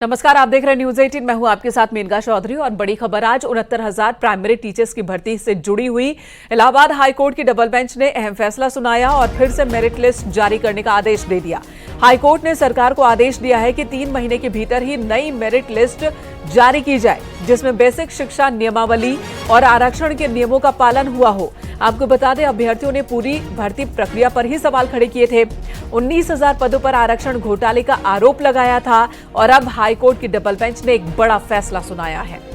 नमस्कार, आप देख रहे हैं न्यूज 18। मैं हूं आपके साथ मेनका चौधरी और बड़ी खबर आज 69,000 प्राइमरी टीचर्स की भर्ती से जुड़ी हुई। इलाहाबाद हाईकोर्ट की डबल बेंच ने अहम फैसला सुनाया और फिर से मेरिट लिस्ट जारी करने का आदेश दे दिया। हाईकोर्ट ने सरकार को आदेश दिया है कि 3 महीने के भीतर ही नई मेरिट लिस्ट जारी की जाए, जिसमें बेसिक शिक्षा नियमावली और आरक्षण के नियमों का पालन हुआ हो। आपको बता दें, अभ्यर्थियों ने पूरी भर्ती प्रक्रिया पर ही सवाल खड़े किए थे। 19,000 पदों पर आरक्षण घोटाले का आरोप लगाया था और अब हाईकोर्ट की डबल बेंच ने एक बड़ा फैसला सुनाया है।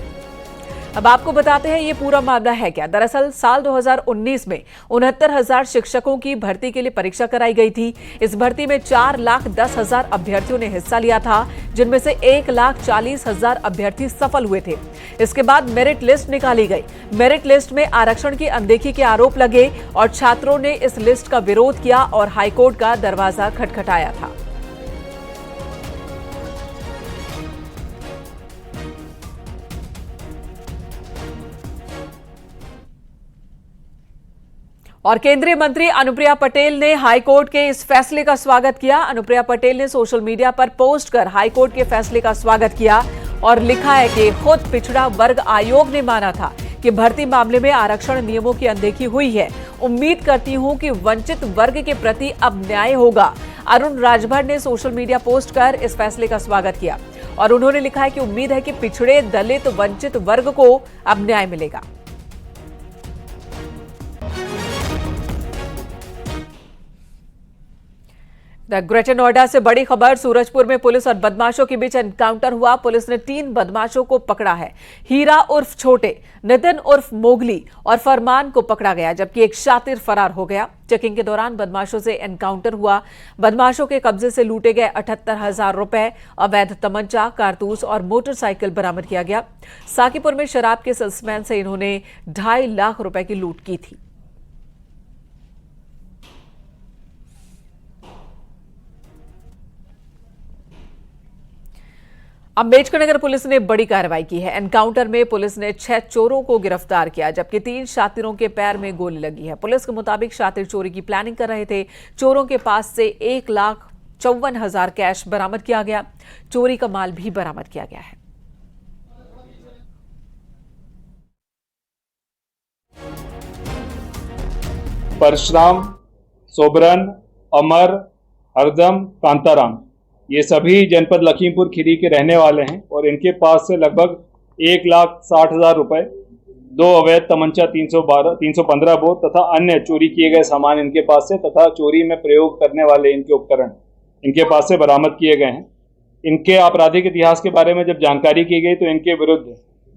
अब आपको बताते हैं ये पूरा मामला है क्या। दरअसल साल 2019 में 69,000 शिक्षकों की भर्ती के लिए परीक्षा कराई गई थी। इस भर्ती में 4,10,000 अभ्यर्थियों ने हिस्सा लिया था, जिनमें से 1,40,000 अभ्यर्थी सफल हुए थे। इसके बाद मेरिट लिस्ट निकाली गई। मेरिट लिस्ट में आरक्षण की अनदेखी के आरोप लगे और छात्रों ने इस लिस्ट का विरोध किया और हाईकोर्ट का दरवाजा खटखटाया था। और केंद्रीय मंत्री अनुप्रिया पटेल ने हाईकोर्ट के इस फैसले का स्वागत किया। अनुप्रिया पटेल ने सोशल मीडिया पर पोस्ट कर हाईकोर्ट के फैसले का स्वागत किया और लिखा है कि खुद पिछड़ा वर्ग आयोग ने माना था कि भर्ती मामले में आरक्षण नियमों की अनदेखी हुई है। उम्मीद करती हूं कि वंचित वर्ग के प्रति अब न्याय होगा। अरुण राजभर ने सोशल मीडिया पोस्ट कर इस फैसले का स्वागत किया और उन्होंने लिखा है कि उम्मीद है कि पिछड़े, दलित, वंचित वर्ग को अब न्याय मिलेगा। ग्रेटर नोएडा से बड़ी खबर। सूरजपुर में पुलिस और बदमाशों के बीच एनकाउंटर हुआ। पुलिस ने 3 बदमाशों को पकड़ा है। हीरा उर्फ छोटे, नितिन उर्फ मोगली और फरमान को पकड़ा गया, जबकि एक शातिर फरार हो गया। चेकिंग के दौरान बदमाशों से एनकाउंटर हुआ। बदमाशों के कब्जे से लूटे गए 78,000 रुपए, अवैध तमंचा, कारतूस और मोटरसाइकिल बरामद किया गया। साकीपुर में शराब के सेल्समैन से इन्होंने 2.5 लाख रुपए की लूट की थी। अम्बेडकर नगर पुलिस ने बड़ी कार्रवाई की है। एनकाउंटर में पुलिस ने 6 चोरों को गिरफ्तार किया, जबकि 3 शातिरों के पैर में गोली लगी है। पुलिस के मुताबिक शातिर चोरी की प्लानिंग कर रहे थे। चोरों के पास से 1,54,000 कैश बरामद किया गया। चोरी का माल भी बरामद किया गया है। परशुराम, सोबरन, अमर, हरदम, कांताराम, ये सभी जनपद लखीमपुर खीरी के रहने वाले हैं और इनके पास से लगभग 1,60,000 रुपए, 2 अवैध तमंचा, 315 बोर तथा अन्य चोरी किए गए सामान इनके पास से तथा चोरी में प्रयोग करने वाले इनके उपकरण इनके पास से बरामद किए गए हैं। इनके आपराधिक इतिहास के बारे में जब जानकारी की गई तो इनके विरुद्ध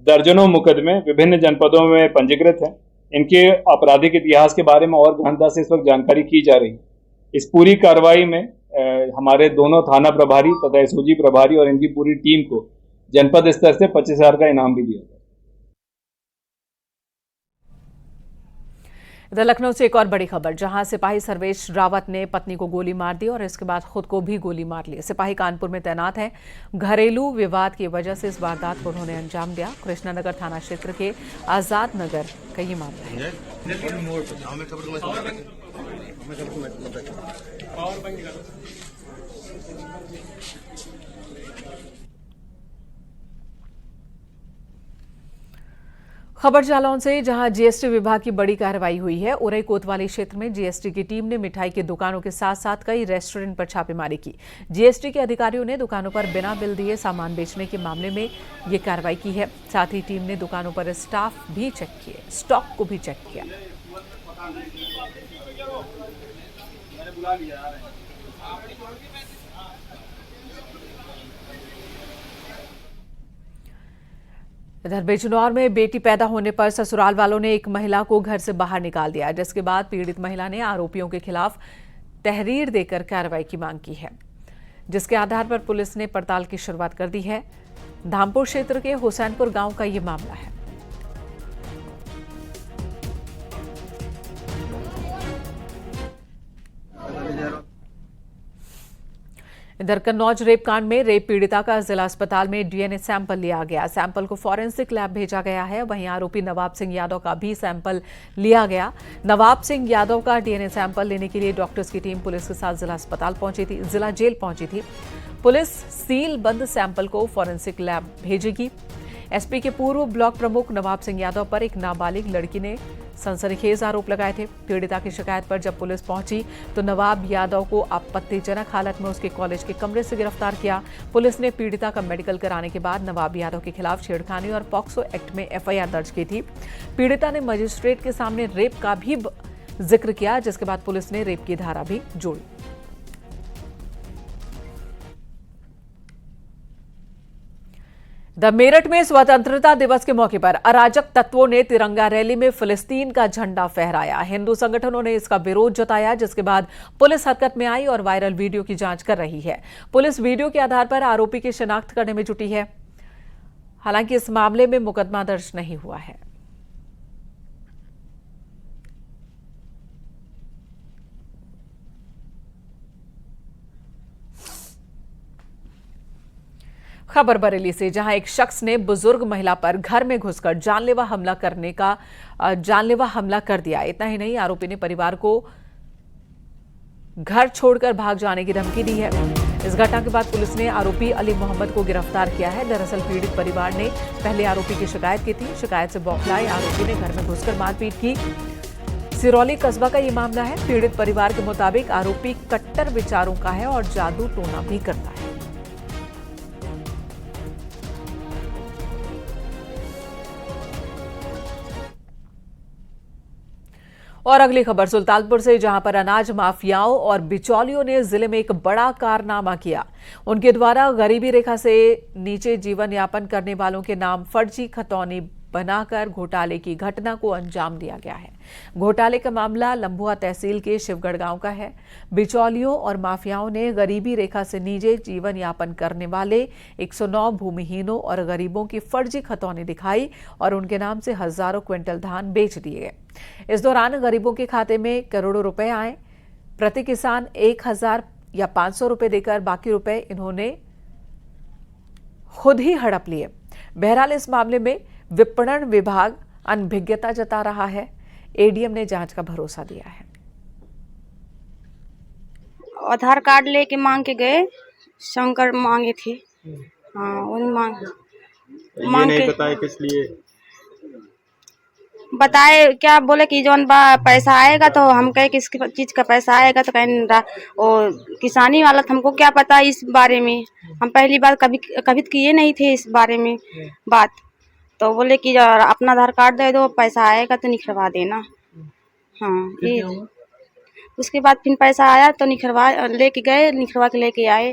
दर्जनों मुकदमे विभिन्न जनपदों में पंजीकृत हैं। इनके आपराधिक इतिहास के बारे में और गहनता से इस वक्त जानकारी की जा रही है। इस पूरी कार्रवाई में हमारे दोनों थाना प्रभारी तथा एसओजी प्रभारी और इनकी पूरी टीम को जनपद स्तर से 25,000 का इनाम भी दिया गया। इधर लखनऊ से एक और बड़ी खबर, जहां सिपाही सर्वेश रावत ने पत्नी को गोली मार दी और इसके बाद खुद को भी गोली मार ली। सिपाही कानपुर में तैनात है। घरेलू विवाद की वजह से इस वारदात को उन्होंने अंजाम दिया। कृष्णानगर थाना क्षेत्र के आजाद नगर का ये मामला है। खबर जालौन से, जहां जीएसटी विभाग की बड़ी कार्रवाई हुई है। उरई कोतवाली क्षेत्र में जीएसटी की टीम ने मिठाई की दुकानों के साथ साथ कई रेस्टोरेंट पर छापेमारी की। जीएसटी के अधिकारियों ने दुकानों पर बिना बिल दिए सामान बेचने के मामले में ये कार्रवाई की है। साथ ही टीम ने दुकानों पर स्टॉक को भी चेक किया। इधर बिजनौर में बेटी पैदा होने पर ससुराल वालों ने एक महिला को घर से बाहर निकाल दिया, जिसके बाद पीड़ित महिला ने आरोपियों के खिलाफ तहरीर देकर कार्रवाई की मांग की है, जिसके आधार पर पुलिस ने पड़ताल की शुरुआत कर दी है। धामपुर क्षेत्र के हुसैनपुर गांव का ये मामला है। इधर कन्नौज रेप कांड में रेप पीड़िता का जिला अस्पताल में डीएनए सैंपल लिया गया। सैंपल को फॉरेंसिक लैब भेजा गया है। वहीं आरोपी नवाब सिंह यादव का भी सैंपल लिया गया। नवाब सिंह यादव का डीएनए सैंपल लेने के लिए डॉक्टर्स की टीम पुलिस के साथ जिला जेल पहुंची थी। पुलिस सील बंद सैंपल को फॉरेंसिक लैब भेजेगी। एसपी के पूर्व ब्लॉक प्रमुख नवाब सिंह यादव पर एक नाबालिग लड़की ने सनसनीखेज आरोप लगाए थे। पीड़िता की शिकायत पर जब पुलिस पहुंची तो नवाब यादव को आपत्तिजनक हालत में उसके कॉलेज के कमरे से गिरफ्तार किया। पुलिस ने पीड़िता का मेडिकल कराने के बाद नवाब यादव के खिलाफ छेड़खानी और पॉक्सो एक्ट में एफआईआर दर्ज की थी। पीड़िता ने मजिस्ट्रेट के सामने रेप का भी जिक्र किया, जिसके बाद पुलिस ने रेप की धारा भी जोड़ी। द मेरठ में स्वतंत्रता दिवस के मौके पर अराजक तत्वों ने तिरंगा रैली में फिलिस्तीन का झंडा फहराया। हिंदू संगठनों ने इसका विरोध जताया, जिसके बाद पुलिस हरकत में आई और वायरल वीडियो की जांच कर रही है। पुलिस वीडियो के आधार पर आरोपी की शिनाख्त करने में जुटी है। हालांकि इस मामले में मुकदमा दर्ज नहीं हुआ है। खबर बरेली से, जहां एक शख्स ने बुजुर्ग महिला पर घर में घुसकर जानलेवा हमला कर दिया। इतना ही नहीं, आरोपी ने परिवार को घर छोड़कर भाग जाने की धमकी दी है। इस घटना के बाद पुलिस ने आरोपी अली मोहम्मद को गिरफ्तार किया है। दरअसल पीड़ित परिवार ने पहले आरोपी की शिकायत की थी। शिकायत से बौखलाए आरोपी ने घर में घुसकर मारपीट की। सिरौली कस्बा का ये मामला है। पीड़ित परिवार के मुताबिक आरोपी कट्टर विचारों का है और जादू टोना भी करता है। और अगली खबर सुल्तानपुर से, जहां पर अनाज माफियाओं और बिचौलियों ने जिले में एक बड़ा कारनामा किया। उनके द्वारा गरीबी रेखा से नीचे जीवन यापन करने वालों के नाम फर्जी खतौनी बनाकर घोटाले की घटना को अंजाम दिया गया है। घोटाले का मामला लंबुआ तहसील के शिवगढ़ गांव का है। बिचौलियों और माफियाओं ने गरीबी रेखा से नीचे जीवन यापन करने वाले 109 भूमिहीनों और गरीबों की फर्जी खतौनी दिखाई और उनके नाम से हजारों क्विंटल धान बेच दिए गए। इस दौरान गरीबों के खाते में करोड़ों रुपए आए। प्रति किसान 1000 या 500 रुपए देकर बाकी रुपए इन्होंने खुद ही हड़प लिए। बहरहाल इस मामले में विपणन विभाग अनभिज्ञता जता रहा है। एडीएम ने जांच का भरोसा दिया है। आधार कार्ड लेके मांग के गए, शंकर मांगे थे। हाँ, उन मांग नहीं के बताए किस लिए? बताए क्या, बोले कि जौन पैसा आएगा तो हम कहे किस चीज का पैसा आएगा, तो कहें वो किसानी वाला। तो हमको क्या पता इस बारे में, हम पहली बार कभी किए नहीं थे इस बारे में बात। तो बोले कि अपना आधार कार्ड दे दो, पैसा आएगा तो निकलवा देना। हाँ, ये उसके बाद फिर पैसा आया तो निकलवा लेके गए, निकलवा के लेके आए।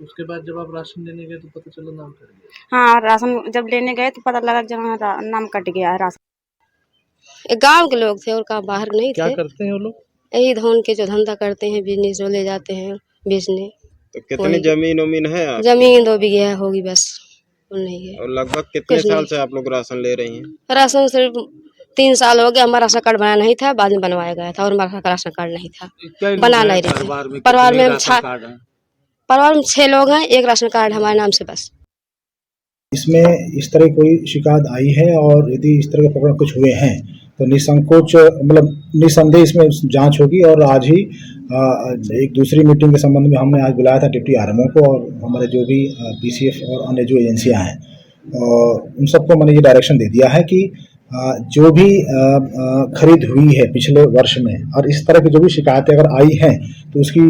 उसके बाद जब आप राशन लेने गए तो पता चला नाम कट गया। हाँ, राशन जब लेने गए तो पता लगा जहाँ नाम कट गया है राशन। गांव के लोग थे और कहाँ बाहर नहीं थे। क्या करते हैं वो लोग? यही धान के जो धंधा करते हैं, बिजनेस जो ले जाते हैं बेचने। तो कितनी जमीन है आप? जमीन 2 बीघा होगी बस, नहीं है। और लगभग कितने साल से आप लोग राशन ले रही हैं? राशन सिर्फ 3 साल हो गया। हमारा राशन कार्ड बना नहीं था, बाद में बनवाया गया था और हमारा राशन कार्ड नहीं था, बना नहीं रहे थे। परिवार में 6 लोग हैं, एक राशन कार्ड हमारे नाम से बस। इसमें इस तरह कोई शिकायत आई है और यदि इस तरह के प्रकरण कुछ हुए हैं तो निसंकोच निसंदेह इसमें जांच होगी। और आज ही एक दूसरी मीटिंग के संबंध में हमने आज बुलाया था डिप्टी आरएमओ को और हमारे जो भी पीसीएफ और अन्य जो एजेंसियां हैं, उन सबको मैंने ये डायरेक्शन दे दिया है कि जो भी खरीद हुई है पिछले वर्ष में और इस तरह की जो भी शिकायतें अगर आई हैं तो उसकी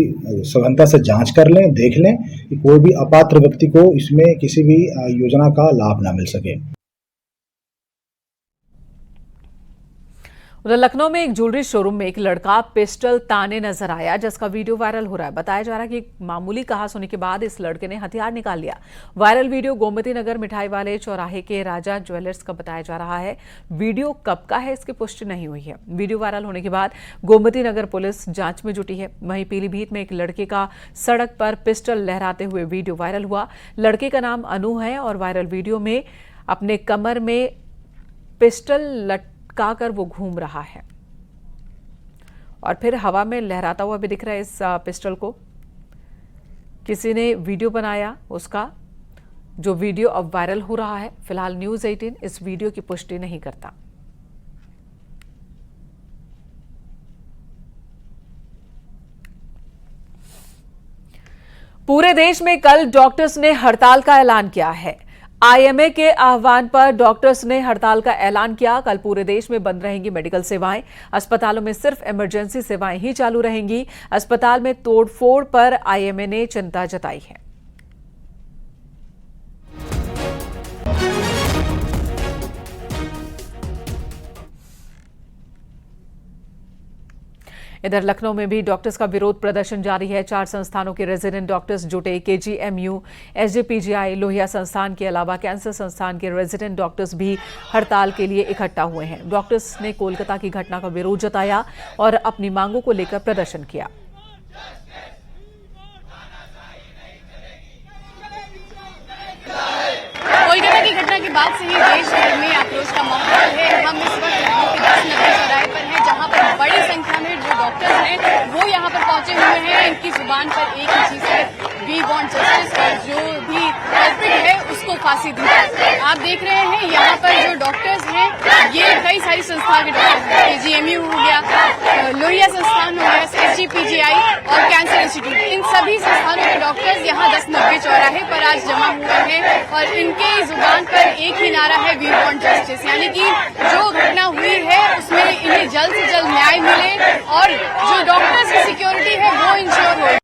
सघनता से जांच कर लें, देख लें कि कोई भी अपात्र व्यक्ति को इसमें किसी भी योजना का लाभ ना मिल सके। उधर लखनऊ में एक ज्वेलरी शोरूम में एक लड़का पिस्टल ताने नजर आया, जिसका वीडियो वायरल हो रहा है। बताया जा रहा है कि मामूली कहासुनी के बाद इस लड़के ने हथियार निकाल लिया। वायरल वीडियो गोमती नगर मिठाई वाले चौराहे के राजा ज्वेलर्स का बताया जा रहा है। वीडियो कब का है इसकी पुष्टि नहीं हुई है। वीडियो वायरल होने के बाद गोमती नगर पुलिस जांच में जुटी है। वहीं पीलीभीत में एक लड़के का सड़क पर पिस्टल लहराते हुए वीडियो वायरल हुआ। लड़के का नाम अनु है और वायरल वीडियो में अपने कमर में पिस्टल लटकाकर वो घूम रहा है और फिर हवा में लहराता हुआ भी दिख रहा है। इस पिस्टल को किसी ने वीडियो बनाया, उसका जो वीडियो अब वायरल हो रहा है। फिलहाल न्यूज़ 18 इस वीडियो की पुष्टि नहीं करता। पूरे देश में कल डॉक्टर्स ने हड़ताल का ऐलान किया है। आईएमए के आह्वान पर डॉक्टर्स ने हड़ताल का ऐलान किया। कल पूरे देश में बंद रहेंगी मेडिकल सेवाएं। अस्पतालों में सिर्फ इमरजेंसी सेवाएं ही चालू रहेंगी। अस्पताल में तोड़फोड़ पर आईएमए ने चिंता जताई है। इधर लखनऊ में भी डॉक्टर्स का विरोध प्रदर्शन जारी है। 4 संस्थानों के रेजिडेंट डॉक्टर्स जुटे। केजीएमयू, एसजीपीजीआई, लोहिया संस्थान के अलावा कैंसर संस्थान के रेजिडेंट डॉक्टर्स भी हड़ताल के लिए इकट्ठा हुए हैं। डॉक्टर्स ने कोलकाता की घटना का विरोध जताया और अपनी मांगों को लेकर प्रदर्शन किया। कोलकाता की घटना के बाद से ही देश भर में आक्रोश का माहौल है। हम इस वक्त लखनऊ के 10 नंबर चौराहे पर हैं, जहां पर बड़ी संख्या में जो डॉक्टर्स हैं वो यहां पर पहुंचे हुए हैं। इनकी जुबान पर एक ही चीज है, वी वांट जस्टिस, और जो भी कल्प्रिट है उसको फांसी दी जाए। आप देख रहे हैं यहाँ पर जो डॉक्टर्स हैं ये कई सारी संस्थाओं के डॉक्टर्स हैं। केजीएमयू हो गया, लोहिया संस्थान हो गया, एसजीपीजीआई और कैंसर इंस्टीट्यूट, इन सभी संस्थानों के डॉक्टर्स यहाँ 10 नंबर चौराहे पर आज जमा हुए हैं और इनके जुबान पर एक ही नारा है, वी वांट जस्टिस, यानी कि जो घटना हुई है उसमें इन्हें जल्द से जल्द न्याय मिले और जो डॉक्टर्स की सिक्योरिटी है वो इंश्योर हो।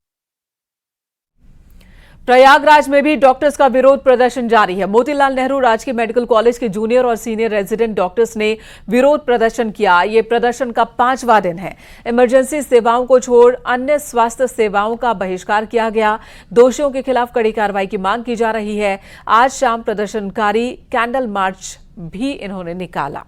प्रयागराज में भी डॉक्टर्स का विरोध प्रदर्शन जारी है। मोतीलाल नेहरू राजकीय मेडिकल कॉलेज के जूनियर और सीनियर रेजिडेंट डॉक्टर्स ने विरोध प्रदर्शन किया। ये प्रदर्शन का 5वां दिन है। इमरजेंसी सेवाओं को छोड़ अन्य स्वास्थ्य सेवाओं का बहिष्कार किया गया। दोषियों के खिलाफ कड़ी कार्रवाई की मांग की जा रही है। आज शाम प्रदर्शनकारी कैंडल मार्च भी इन्होंने निकाला।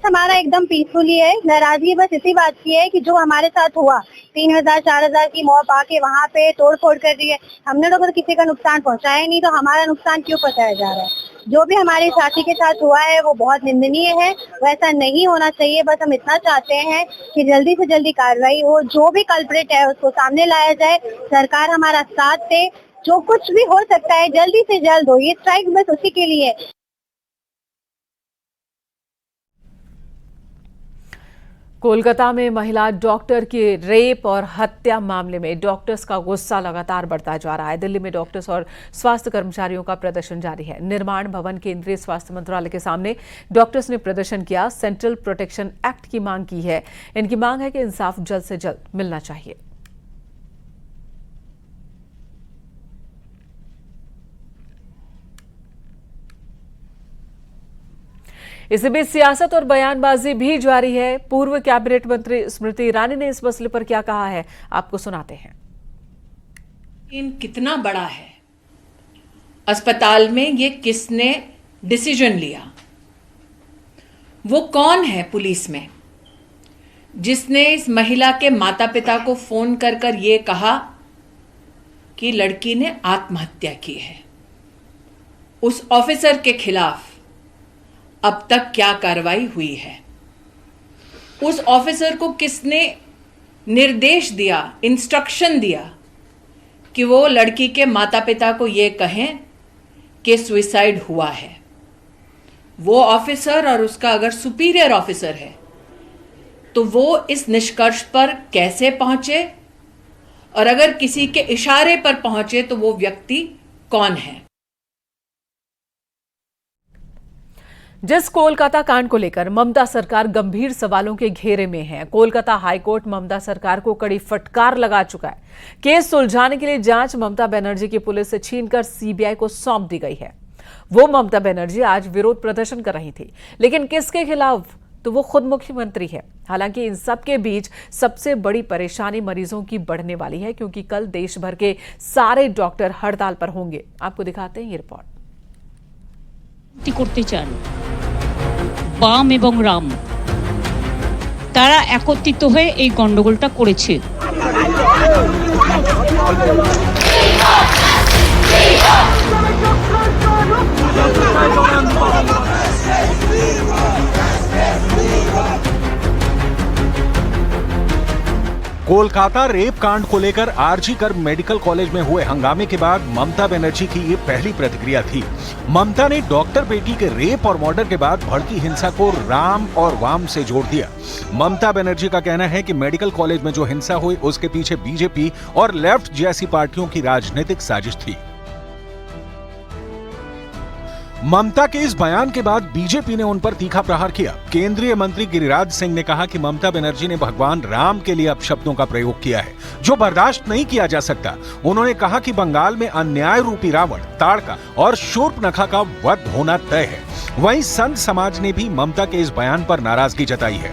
हमारा एकदम पीसफुली है। नाराजगी बस इसी बात की है कि जो हमारे साथ हुआ, 3000-4000 की मौत आके वहाँ पे तोड़फोड़ कर दी है। हमने लोगों को किसी का नुकसान पहुँचाया नहीं, तो हमारा नुकसान क्यों पहुँचाया जा रहा है। जो भी हमारे साथी के साथ हुआ है वो बहुत निंदनीय है, वैसा नहीं होना चाहिए। बस हम इतना चाहते हैं कि जल्दी से जल्दी कार्रवाई हो, जो भी कल्प्रिट है उसको सामने लाया जाए, सरकार हमारा साथ दे, जो कुछ भी हो सकता है जल्दी से जल्द हो। ये स्ट्राइक बस उसी के लिए है। कोलकाता में महिला डॉक्टर के रेप और हत्या मामले में डॉक्टर्स का गुस्सा लगातार बढ़ता जा रहा है। दिल्ली में डॉक्टर्स और स्वास्थ्य कर्मचारियों का प्रदर्शन जारी है। निर्माण भवन केंद्रीय स्वास्थ्य मंत्रालय के सामने डॉक्टर्स ने प्रदर्शन किया। सेंट्रल प्रोटेक्शन एक्ट की मांग की है। इनकी मांग है कि इंसाफ जल्द से जल्द मिलना चाहिए। इसी बीच सियासत और बयानबाजी भी जारी है। पूर्व कैबिनेट मंत्री स्मृति ईरानी ने इस मसले पर क्या कहा है, आपको सुनाते हैं। कितना बड़ा है अस्पताल में, ये किसने डिसीजन लिया, वो कौन है पुलिस में जिसने इस महिला के माता पिता को फोन कर कर ये कहा कि लड़की ने आत्महत्या की है। उस ऑफिसर के खिलाफ अब तक क्या कार्रवाई हुई है। उस ऑफिसर को किसने निर्देश दिया, इंस्ट्रक्शन दिया कि वो लड़की के माता पिता को ये कहें कि सुसाइड हुआ है। वो ऑफिसर और उसका अगर सुपीरियर ऑफिसर है तो वो इस निष्कर्ष पर कैसे पहुंचे, और अगर किसी के इशारे पर पहुंचे तो वो व्यक्ति कौन है। जिस कोलकाता कांड को लेकर ममता सरकार गंभीर सवालों के घेरे में है, कोलकाता हाईकोर्ट ममता सरकार को कड़ी फटकार लगा चुका है। केस सुलझाने के लिए जांच ममता बनर्जी की पुलिस से छीनकर सीबीआई को सौंप दी गई है। वो ममता बनर्जी आज विरोध प्रदर्शन कर रही थी, लेकिन किसके खिलाफ, तो वो खुद मुख्यमंत्री है। हालांकि इन सब के बीच सबसे बड़ी परेशानी मरीजों की बढ़ने वाली है, क्योंकि कल देश भर के सारे डॉक्टर हड़ताल पर होंगे। आपको दिखाते हैं ये रिपोर्ट। করতে চান বাম এবং রাম, তারা একত্রিত হয়ে এই গন্ডগোলটা করেছে। कोलकाता रेप कांड को लेकर आरजी कर मेडिकल कॉलेज में हुए हंगामे के बाद ममता बनर्जी की ये पहली प्रतिक्रिया थी। ममता ने डॉक्टर बेटी के रेप और मर्डर के बाद भड़की हिंसा को राम और वाम से जोड़ दिया। ममता बनर्जी का कहना है कि मेडिकल कॉलेज में जो हिंसा हुई उसके पीछे बीजेपी और लेफ्ट जैसी पार्टियों की राजनीतिक साजिश थी। ममता के इस बयान के बाद बीजेपी ने उन पर तीखा प्रहार किया। केंद्रीय मंत्री गिरिराज सिंह ने कहा कि ममता बनर्जी ने भगवान राम के लिए अपशब्दों का प्रयोग किया है जो बर्दाश्त नहीं किया जा सकता। उन्होंने कहा कि बंगाल में अन्याय रूपी रावण, ताड़का और शूर्पणखा का वध होना तय है। वहीं संत समाज ने भी ममता के इस बयान पर नाराजगी जताई है।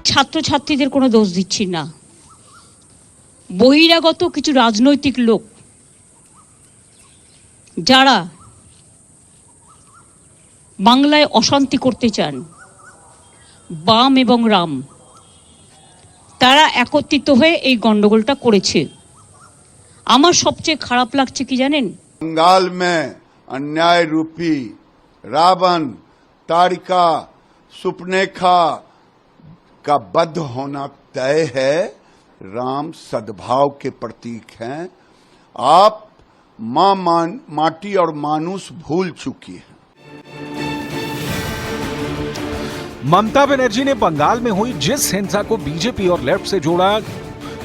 ছাত্র ছাত্রীদের কোনো দোষ দিচ্ছি না, বহিরাগত কিছু রাজনৈতিক লোক যারা বাংলায় অশান্তি করতে চান, বাম এবং রাম, তারা একত্রিত হয়ে এই গন্ডগোলটা করেছে। আমার সবচেয়ে খারাপ লাগছে কি জানেন, बंगाल में अन्याय रूपी रावण, ताड़का, सुपनेखा का वध होना तय है। राम सद्भाव के प्रतीक हैं। आप माटी और मानुष भूल चुकी है। ममता बनर्जी ने बंगाल में हुई जिस हिंसा को बीजेपी और लेफ्ट से जोड़ा,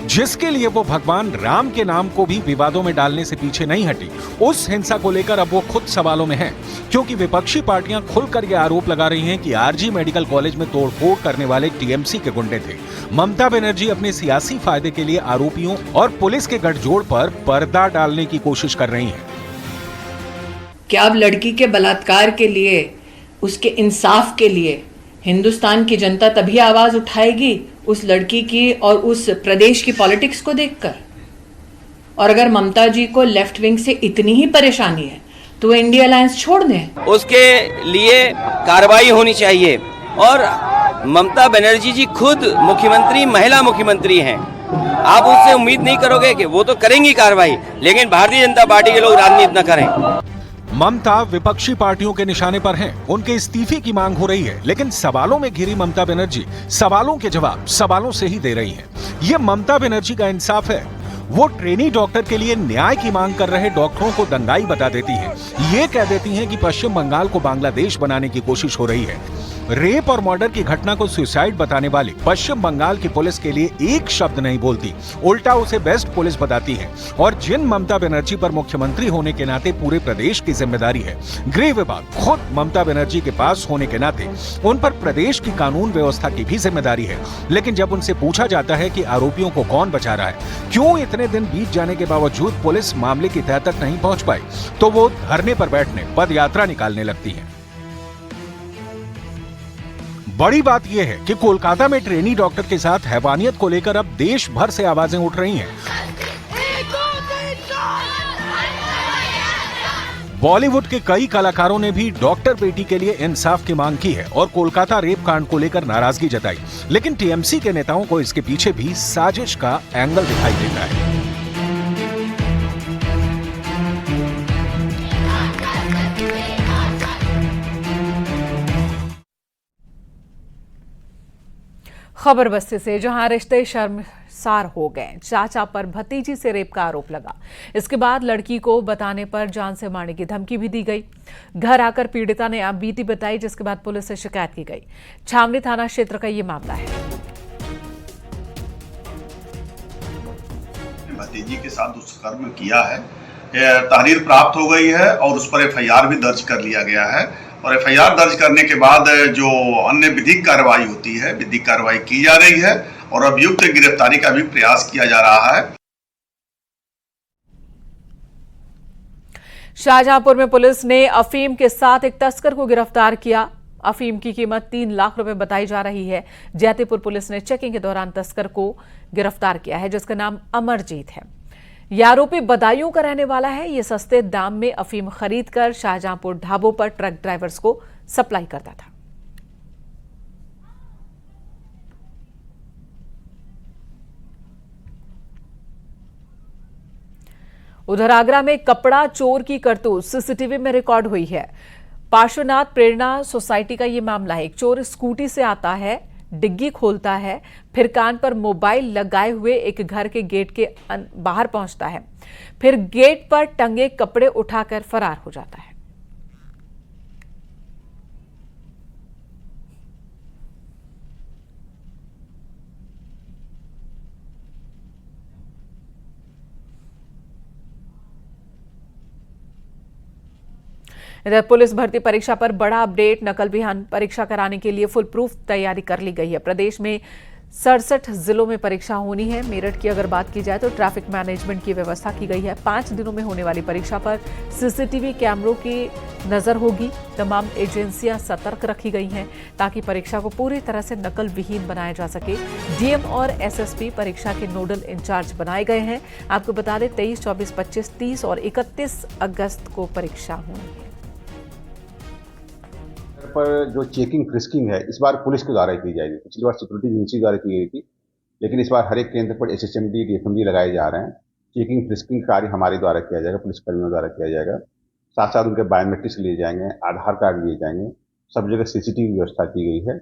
जिसके लिए वो भगवान राम के नाम को भी विवादों में डालने से पीछे नहीं हटी, उस हिंसा को लेकर अब वो खुद सवालों में हैं, क्योंकि विपक्षी पार्टियां खुलकर ये आरोप लगा रही हैं कि आरजी मेडिकल कॉलेज में तोड़फोड़ करने वाले टीएमसी के गुंडे थे। ममता बनर्जी अपने सियासी फायदे के लिए आरोपियों और पुलिस के गठजोड़ पर पर्दा डालने की कोशिश कर रही हैं। क्या अब लड़की के बलात्कार के लिए, उसके इंसाफ के लिए हिंदुस्तान की जनता तभी आवाज उठाएगी उस लड़की की और उस प्रदेश की पॉलिटिक्स को देखकर? और अगर ममता जी को लेफ्ट विंग से इतनी ही परेशानी है तो इंडिया अलायंस छोड़ दें। उसके लिए कार्रवाई होनी चाहिए। और ममता बनर्जी जी खुद मुख्यमंत्री, महिला मुख्यमंत्री हैं। आप उससे उम्मीद नहीं करोगे कि वो तो करेंगी कार्रवाई, लेकिन भारतीय जनता पार्टी के लोग राजनीति न करें। ममता विपक्षी पार्टियों के निशाने पर हैं। उनके इस्तीफे की मांग हो रही है, लेकिन सवालों में घिरी ममता बनर्जी सवालों के जवाब सवालों से ही दे रही हैं। ये ममता बनर्जी का इंसाफ है। वो ट्रेनी डॉक्टर के लिए न्याय की मांग कर रहे डॉक्टरों को दंगाई बता देती हैं। ये कह देती हैं कि पश्चिम बंगाल को बांग्लादेश बनाने की कोशिश हो रही है। रेप और मर्डर की घटना को सुसाइड बताने वाली पश्चिम बंगाल की पुलिस के लिए एक शब्द नहीं बोलती, उल्टा उसे बेस्ट पुलिस बताती है। और जिन ममता बनर्जी पर मुख्यमंत्री होने के नाते पूरे प्रदेश की जिम्मेदारी है, गृह विभाग खुद ममता बनर्जी के पास होने के नाते उन पर प्रदेश की कानून व्यवस्था की भी जिम्मेदारी है। लेकिन जब उनसे पूछा जाता है कि आरोपियों को कौन बचा रहा है, क्यों इतने दिन बीत जाने के बावजूद पुलिस मामले की तह तक नहीं पहुंच पाई, तो वो धरने पर बैठने, पद यात्रा निकालने लगती है। बड़ी बात यह है कि कोलकाता में ट्रेनी डॉक्टर के साथ हैवानियत को लेकर अब देश भर से आवाजें उठ रही हैं। बॉलीवुड के कई कलाकारों ने भी डॉक्टर बेटी के लिए इंसाफ की मांग की है और कोलकाता रेप कांड को लेकर नाराजगी जताई। लेकिन टीएमसी के नेताओं को इसके पीछे भी साजिश का एंगल दिखाई देता है। खबर बस्ती से, जहां रिश्ते शर्मसार हो गए। चाचा पर भतीजी से रेप का आरोप लगा। इसके बाद लड़की को बताने पर जान से मारने की धमकी भी दी गई। घर आकर पीड़िता ने अब बीती बताई, जिसके बाद पुलिस से शिकायत की गई। छावनी थाना क्षेत्र का ये मामला है। भतीजी के साथ दुष्कर्म किया है, तहरीर प्राप्त हो गई है और उस पर एफआईआर भी दर्ज कर लिया गया है। और एफआईआर दर्ज करने के बाद जो अन्य विधिक कार्रवाई होती है, विधिक कार्रवाई की जा रही है और अभियुक्त की गिरफ्तारी का भी प्रयास किया जा रहा है। शाहजहांपुर में पुलिस ने अफीम के साथ एक तस्कर को गिरफ्तार किया। अफीम की कीमत 3 लाख रुपए बताई जा रही है। जैतीपुर पुलिस ने चेकिंग के दौरान तस्कर को गिरफ्तार किया है, जिसका नाम अमरजीत है। यह आरोपी बदायूं का रहने वाला है। ये सस्ते दाम में अफीम खरीदकर शाहजहांपुर ढाबों पर ट्रक ड्राइवर्स को सप्लाई करता था। उधर आगरा में कपड़ा चोर की करतूत सीसीटीवी में रिकॉर्ड हुई है। पार्श्वनाथ प्रेरणा सोसाइटी का यह मामला है। एक चोर स्कूटी से आता है, डिग्गी खोलता है, फिर कान पर मोबाइल लगाए हुए एक घर के गेट के बाहर पहुंचता है, फिर गेट पर टंगे कपड़े उठाकर फरार हो जाता है। इधर पुलिस भर्ती परीक्षा पर बड़ा अपडेट। नकल विहीन परीक्षा कराने के लिए फुल प्रूफ तैयारी कर ली गई है। प्रदेश में 67 जिलों में परीक्षा होनी है। मेरठ की अगर बात की जाए तो ट्रैफिक मैनेजमेंट की व्यवस्था की गई है। 5 दिनों में होने वाली परीक्षा पर सीसीटीवी कैमरों की नजर होगी। तमाम एजेंसियां सतर्क रखी गई हैं ताकि परीक्षा को पूरी तरह से नकल विहीन बनाया जा सके। डीएम और एसएसपी परीक्षा के नोडल इंचार्ज बनाए गए हैं। आपको बता दें 23, 24, 25, 30 और 31 अगस्त को परीक्षा होनी है। पर जो चेकिंग फ्रिस्किंग है इस बार पुलिस के द्वारा की जाएगी। पिछली बार सिक्योरिटी एजेंसी द्वारा की गई थी, लेकिन इस बार हर एक केंद्र पर एसएचएमडी, डीएफएमडी लगाए जा रहे हैं। चेकिंग फ्रिस्किंग कार्य हमारे द्वारा किया जाएगा, पुलिसकर्मियों द्वारा किया जाएगा। साथ साथ उनके बायोमेट्रिक्स लिए जाएंगे, आधार कार्ड लिए जाएंगे। सब जगह सीसीटीवी व्यवस्था की गई है।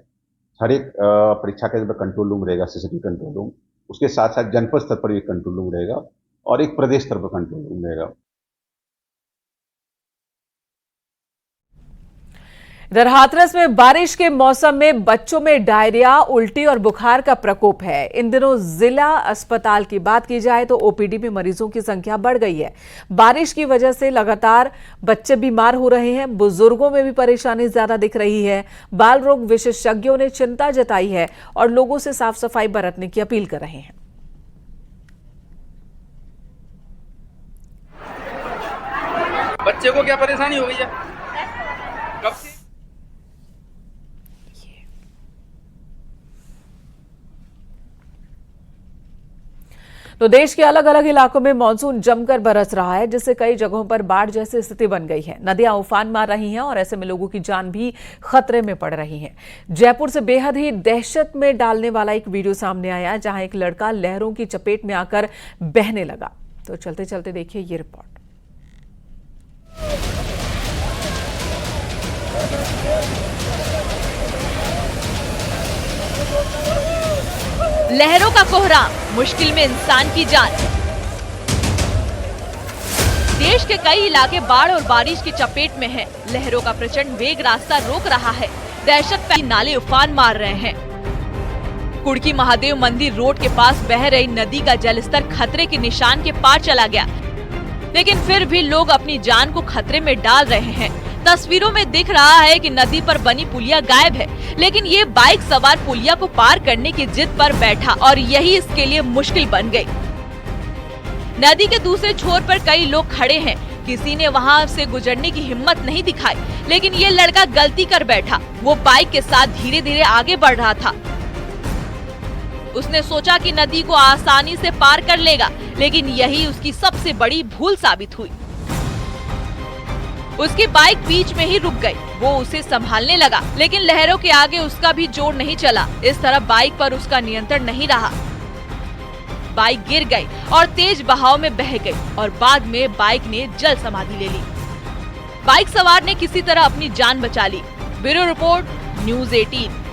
हर एक परीक्षा केंद्र पर कंट्रोल रूम रहेगा, सीसीटीवी कंट्रोल रूम। उसके साथ साथ जनपद स्तर पर एक कंट्रोल रूम रहेगा और एक प्रदेश स्तर पर कंट्रोल रूम रहेगा। इधर हाथरस में बारिश के मौसम में बच्चों में डायरिया, उल्टी और बुखार का प्रकोप है। इन दिनों जिला अस्पताल की बात की जाए तो ओपीडी में मरीजों की संख्या बढ़ गई है। बारिश की वजह से लगातार बच्चे बीमार हो रहे हैं। बुजुर्गों में भी परेशानी ज्यादा दिख रही है। बाल रोग विशेषज्ञों ने चिंता जताई है और लोगों से साफ सफाई बरतने की अपील कर रहे हैं। बच्चे को क्या परेशानी हो गई है? कब से? तो देश के अलग अलग इलाकों में मानसून जमकर बरस रहा है, जिससे कई जगहों पर बाढ़ जैसी स्थिति बन गई है। नदियां उफान मार रही हैं और ऐसे में लोगों की जान भी खतरे में पड़ रही है। जयपुर से बेहद ही दहशत में डालने वाला एक वीडियो सामने आया, जहां एक लड़का लहरों की चपेट में आकर बहने लगा। तो चलते चलते देखिए ये रिपोर्ट। लहरों का कोहराम, मुश्किल में इंसान की जान। देश के कई इलाके बाढ़ और बारिश की चपेट में हैं। लहरों का प्रचंड वेग रास्ता रोक रहा है। दहशत पैदा नाले उफान मार रहे हैं। कुड़की महादेव मंदिर रोड के पास बह रही नदी का जलस्तर खतरे के निशान के पार चला गया, लेकिन फिर भी लोग अपनी जान को खतरे में डाल रहे हैं। तस्वीरों में दिख रहा है कि नदी पर बनी पुलिया गायब है, लेकिन ये बाइक सवार पुलिया को पार करने की जिद पर बैठा और यही इसके लिए मुश्किल बन गई। नदी के दूसरे छोर पर कई लोग खड़े हैं। किसी ने वहां से गुजरने की हिम्मत नहीं दिखाई, लेकिन ये लड़का गलती कर बैठा। वो बाइक के साथ धीरे धीरे आगे बढ़ रहा था। उसने सोचा कि नदी को आसानी से पार कर लेगा, लेकिन यही उसकी सबसे बड़ी भूल साबित हुई। उसकी बाइक बीच में ही रुक गई। वो उसे संभालने लगा, लेकिन लहरों के आगे उसका भी जोर नहीं चला। इस तरह बाइक पर उसका नियंत्रण नहीं रहा। बाइक गिर गई और तेज बहाव में बह गई और बाद में बाइक ने जल समाधि ले ली। बाइक सवार ने किसी तरह अपनी जान बचा ली। Bureau report, news 18।